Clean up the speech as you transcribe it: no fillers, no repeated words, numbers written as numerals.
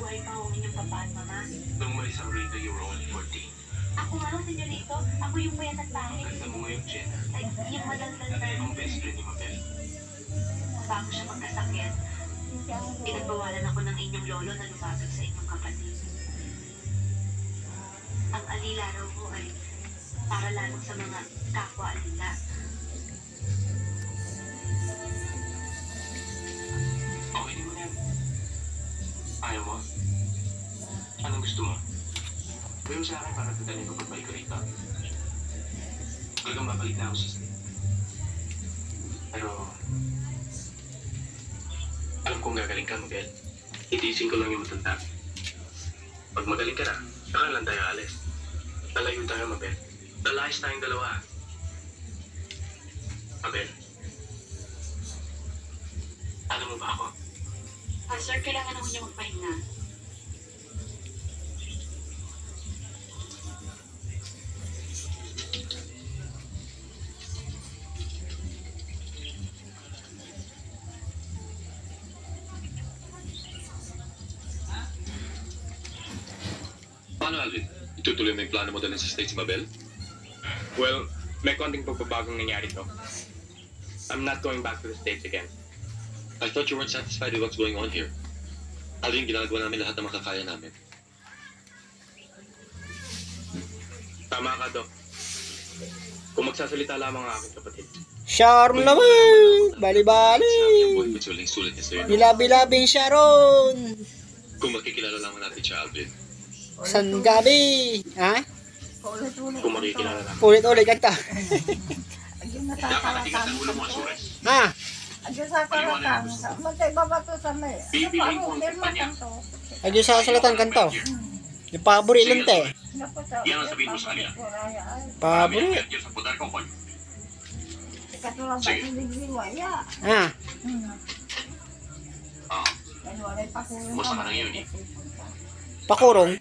buhay pa ang inyong papa at mama. Nung umalis ako rito, you were only 14. Ako nga, senyorito. Ako yung puyat at bahay. Ganda mo ngayon, Jenna. Ay, yung madaldal na Ang best friend ni Mabel. bago siya magkasakit. Pinagbawalan ako ng inyong lolo na lumapit sa inyong kapatid. Ang alila raw ko ay para lamang sa mga kapwa-alila. Okay, di mo na yan. Ayaw mo? Anong gusto mo? Gawin mo sa akin para dadalhin ko pagbalik ko rito. Talagang babalik na ako sa sakit. Pero... alam kong gagaling ka, Mabel. Itiisin ko lang yung matanda. Pag magaling ka na, saka lang tayo alis. Lalayo tayo, Mabel. Lalayas tayong dalawa. Mabel. Alam mo ba ako? Sir, kailangan ako niya magpahinga. Paano, Alvin? Itutuloy mo yung plano mo dalhin sa States, Mabel? Well, may konting pagbabagong nangyari to. I'm not going back to the States again. I thought you weren't satisfied with what's going on here. Alvin, ginagawa namin lahat ng makakaya namin. Tama ka, Doc. Kung magsasalita lamang ang aking kapatid. Sharon naman! Bali-bali! Sinabi yung boyfriend sulit niya sa'yo. Bilabi-labing Sharon! Kung makikilala lamang natin siya, Alvin. San gabi? Ha? Kung makikilala namin. Ulit-ulit kanta. Napakatigas ang ulo mo, Asures. Ha? Bibiliin ko ang kumpanya. Ayun sa salatan kanto. Yung pabori lang te. Yan ang sabihin mo sa kanila. Pabori. Yan sa pudar ko, Paul. Ha? Kumusta ka na ngayon, eh? Pakurong.